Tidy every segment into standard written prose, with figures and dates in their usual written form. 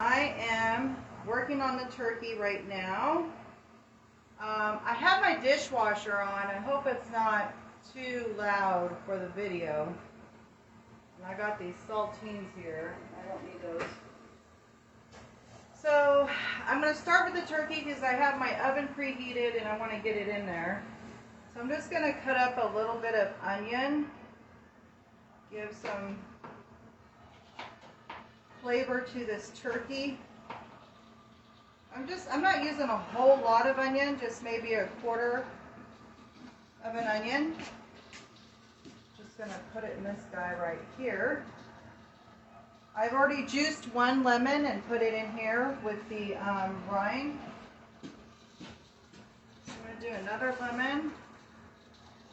I am working on the turkey right now. I have my dishwasher on. I hope it's not too loud for the video. And I got these saltines here. I don't need those. So I'm going to start with the turkey because I have my oven preheated and I want to get it in there. So I'm just going to cut up a little bit of onion. Give some flavor to this turkey. I'm not using a whole lot of onion, just maybe a quarter of an onion. Just gonna put it in this guy right here. I've already juiced one lemon and put it in here with the rind. I'm gonna do another lemon.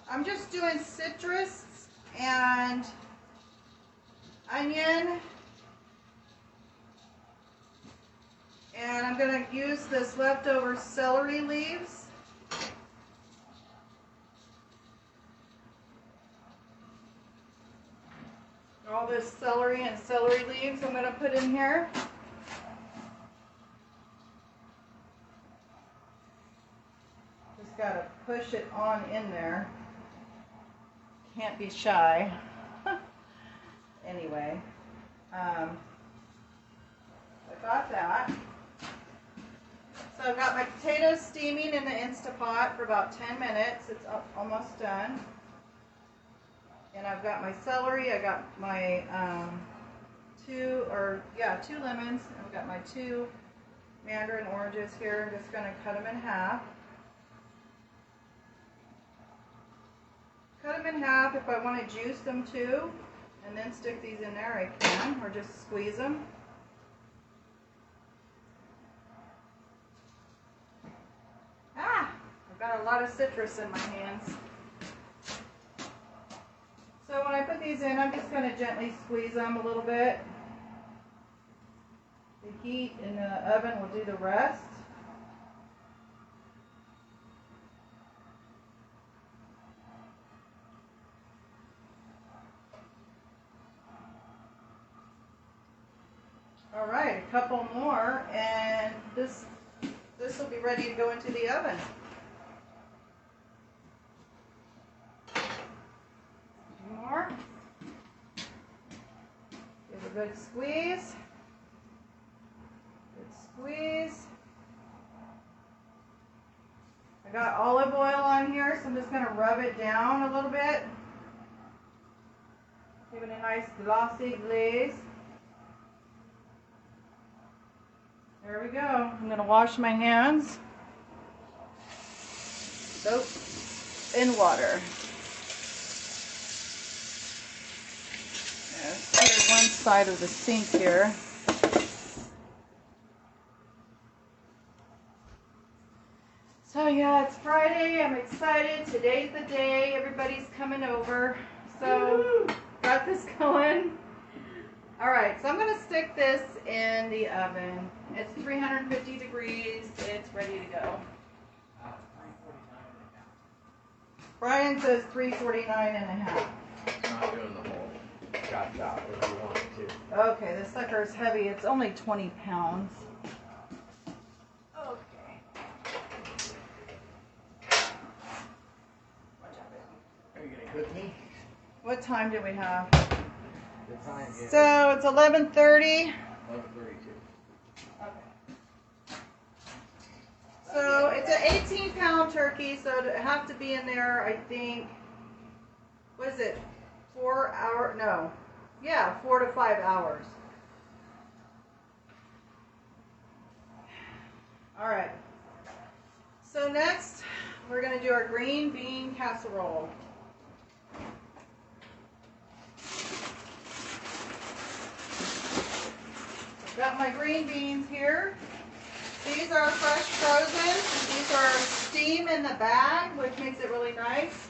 I'm just doing citrus and onion. And I'm going to use this leftover celery leaves. All this celery and celery leaves I'm going to put in here. Just got to push it on in there. Can't be shy. Anyway, I got that. So I've got my potatoes steaming in the Instapot for about 10 minutes. It's almost done. And I've got my celery. I got my two lemons. I've got my 2 mandarin oranges here. I'm just going to cut them in half. Cut them in half. If I want to juice them too, and then stick these in there, I can, or just squeeze them. I've got a lot of citrus in my hands. So when I put these in, I'm just going to gently squeeze them a little bit. The heat in the oven will do the rest. All right, a couple more, and this will be ready to go into the oven. More. Give a good squeeze. Good squeeze. I got olive oil on here, so I'm just going to rub it down a little bit. Give it a nice glossy glaze. There we go. I'm going to wash my hands. Soap in water. Here's one side of the sink here. So yeah, it's Friday. I'm excited. Today's the day. Everybody's coming over. So got this going. All right, so I'm going to stick this in the oven. It's 350 degrees. It's ready to go. Brian says 349 and a half. Not doing the whole chop if you want to. Okay, this sucker is heavy. It's only 20 pounds. Okay. Are you going to cook me? What time do we have? The time is So it's 11:30. 11:32. Okay. So it's an 18-pound turkey, so to have to be in there, I think, what is it, 4 hours? No. Yeah, 4 to 5 hours. All right. So next, we're going to do our green bean casserole. I've got my green beans here. These are fresh frozen. These are steam in the bag, which makes it really nice.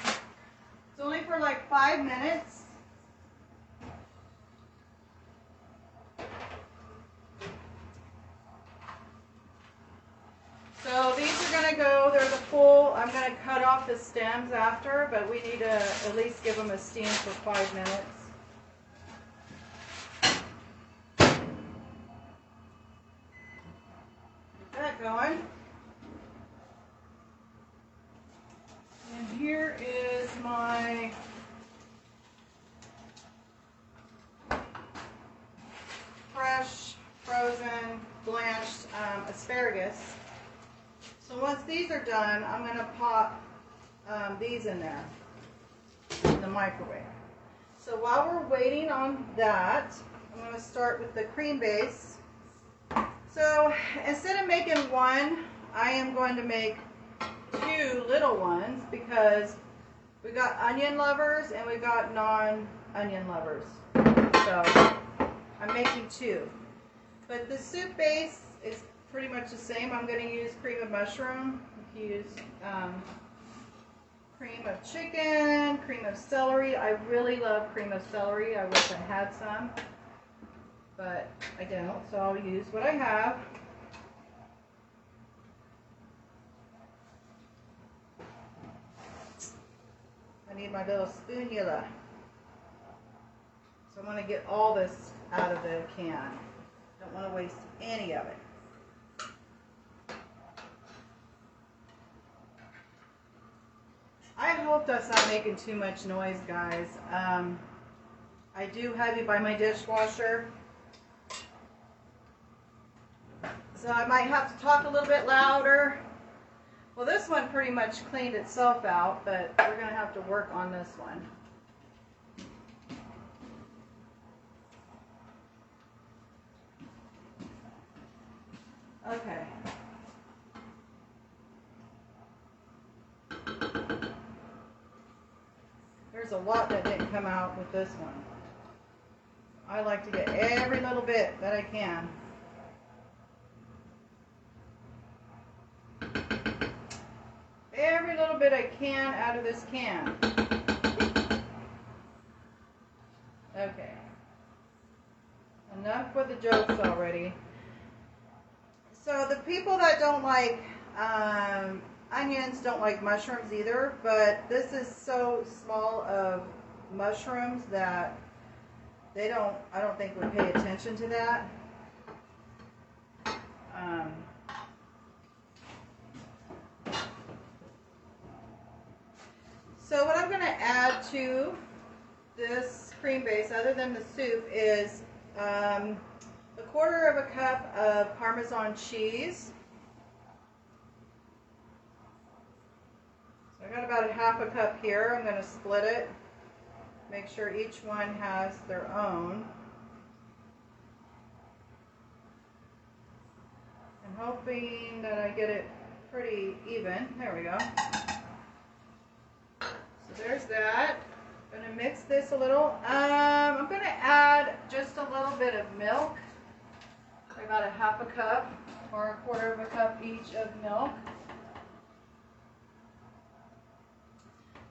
It's only for like 5 minutes. So these are going to go, they're the full, I'm going to cut off the stems after, but we need to at least give them a steam for 5 minutes. that going. And here is my fresh, frozen, blanched asparagus. So once these are done, I'm going to pop these in there in the microwave. So while we're waiting on that, I'm going to start with the cream base. So instead of making one, I am going to make 2 little ones because we got onion lovers and we got non-onion lovers. So I'm making 2. But the soup base is pretty much the same. I'm going to use cream of mushroom. You use cream of chicken, cream of celery. I really love cream of celery. I wish I had some, but I don't, so I'll use what I have. I need my little spoonula. So I want to get all this out of the can. Don't want to waste any of it. I hope that's not making too much noise, guys. I do have it by my dishwasher, so I might have to talk a little bit louder. Well, this one pretty much cleaned itself out, but we're going to have to work on this one. Okay. There's a lot that didn't come out with this one. I like to get every little bit that I can. Every little bit I can out of this can. Okay. Enough with the jokes already. So the people that don't like onions don't like mushrooms either, but this is so small of mushrooms that I don't think would pay attention to that. So what I'm going to add to this cream base, other than the soup, is a 1/4 cup of Parmesan cheese. So I got about 1/2 cup here. I'm going to split it. Make sure each one has their own. I'm hoping that I get it pretty even. There we go. So there's that. I'm going to mix this a little. I'm going to add just a little bit of milk. About 1/2 cup or 1/4 cup each of milk.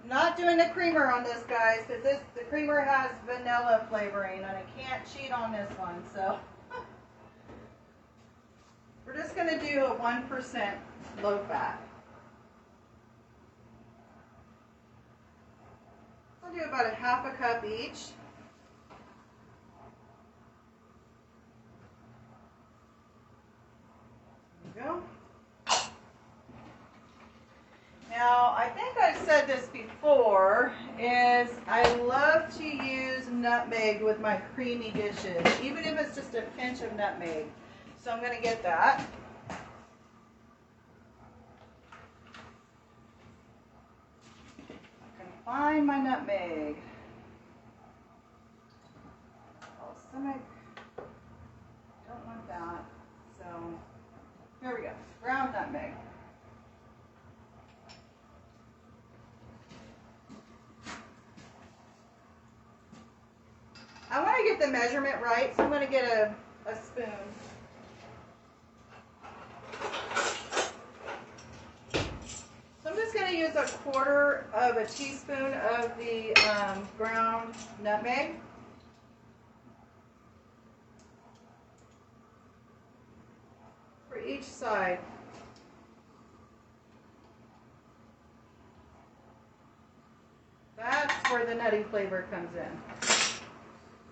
I'm not doing the creamer on this, guys, because the creamer has vanilla flavoring, and I can't cheat on this one. So we're just going to do a 1% low fat. I'll do about 1/2 cup each. There we go. Now, I think I've said this before, is I love to use nutmeg with my creamy dishes, even if it's just a pinch of nutmeg. So I'm going to get that. I can find my nutmeg. Balsamic. Don't want that. So here we go. Ground nutmeg. I want to get the measurement right, so I'm going to get a spoon. So I'm just going to use 1/4 teaspoon of the ground nutmeg. For each side. That's where the nutty flavor comes in.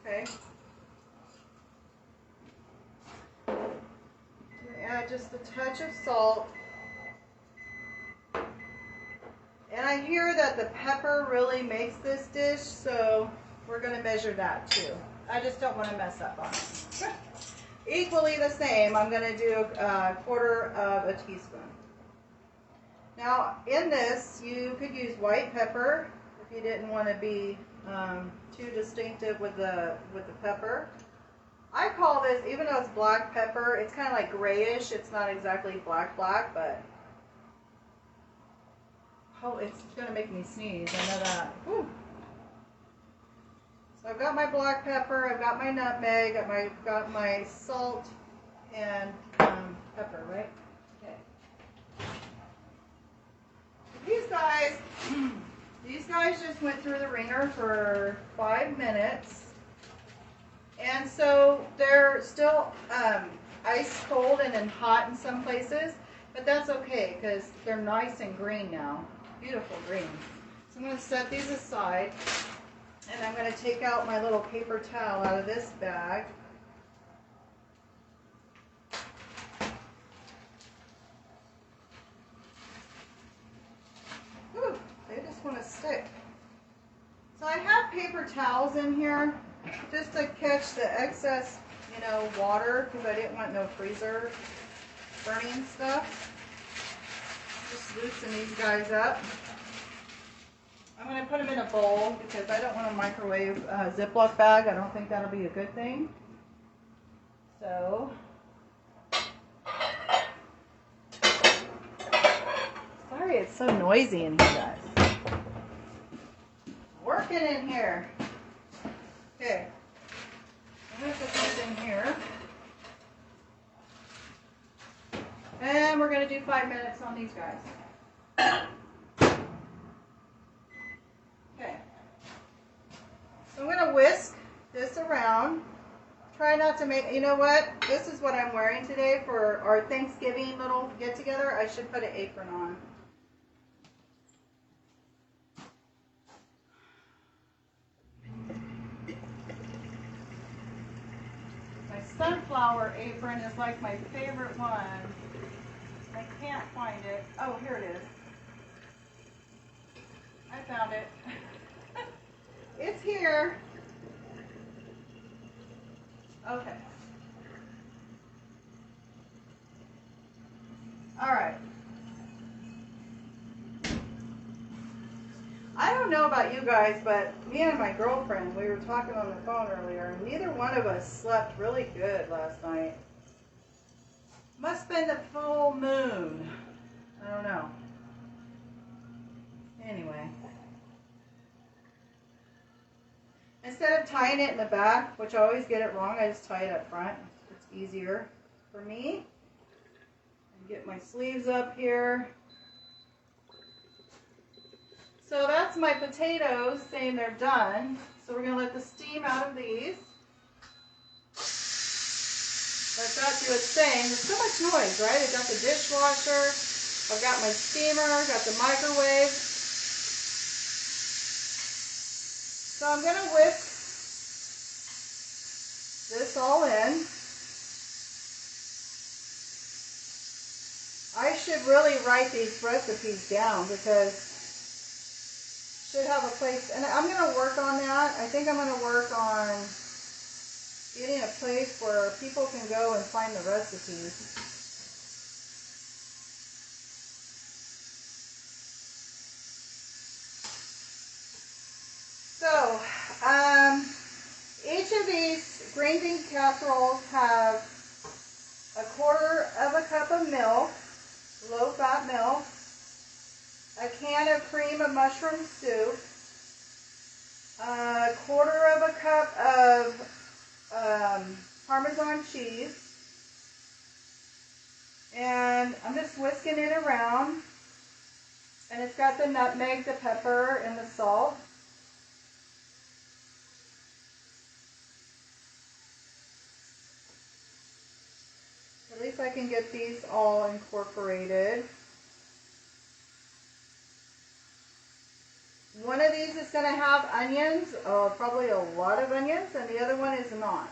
Okay. I'm going to add add just a touch of salt. And I hear that the pepper really makes this dish, so we're going to measure that too. I just don't want to mess up on it. Equally the same, I'm going to do a quarter of a teaspoon. Now in this, you could use white pepper if you didn't want to be too distinctive with the pepper. I call this, even though it's black pepper, it's kind of like grayish. It's not exactly black, but oh, it's going to make me sneeze. I know that. Whew. So I've got my black pepper, I've got my nutmeg, I've got my salt and pepper, right? Okay. These guys just went through the ringer for 5 minutes. And so they're still ice cold and then hot in some places, but that's okay because they're nice and green now. Beautiful green. So I'm going to set these aside, and I'm going to take out my little paper towel out of this bag. Ooh, they just want to stick. So I have paper towels in here just to catch the excess, water, because I didn't want no freezer burning stuff. Just loosen these guys up. I'm going to put them in a bowl because I don't want a microwave Ziploc bag. I don't think that'll be a good thing. So, sorry it's so noisy in here, guys. Working in here. Okay. I'm going to put these in here. And we're going to do 5 minutes on these guys. Okay. So I'm going to whisk this around. Try not to make, you know what? This is what I'm wearing today for our Thanksgiving little get together. I should put an apron on. My sunflower apron is like my favorite one. I can't find it. Oh, here it is. I found it. It's here. Okay. All right. I don't know about you guys, but me and my girlfriend, we were talking on the phone earlier, and neither one of us slept really good last night. Must have been the full moon. I don't know. Anyway. Instead of tying it in the back, which I always get it wrong, I just tie it up front. It's easier for me. Get my sleeves up here. So that's my potatoes saying they're done. So we're going to let the steam out of these. Let that do its thing. There's so much noise, right? I've got the dishwasher. I've got my steamer. I've got the microwave. So I'm going to whisk this all in. I should really write these recipes down because I should have a place, and I'm going to work on that. I think I'm going to work on getting a place where people can go and find the recipes. So, each of these green bean casseroles have a quarter of a cup of milk, low-fat milk, a can of cream of mushroom soup, a quarter of a cup of Parmesan cheese, and I'm just whisking it around, and it's got the nutmeg, the pepper, and the salt. At least I can get these all incorporated. One of these is going to have onions, probably a lot of onions, and the other one is not.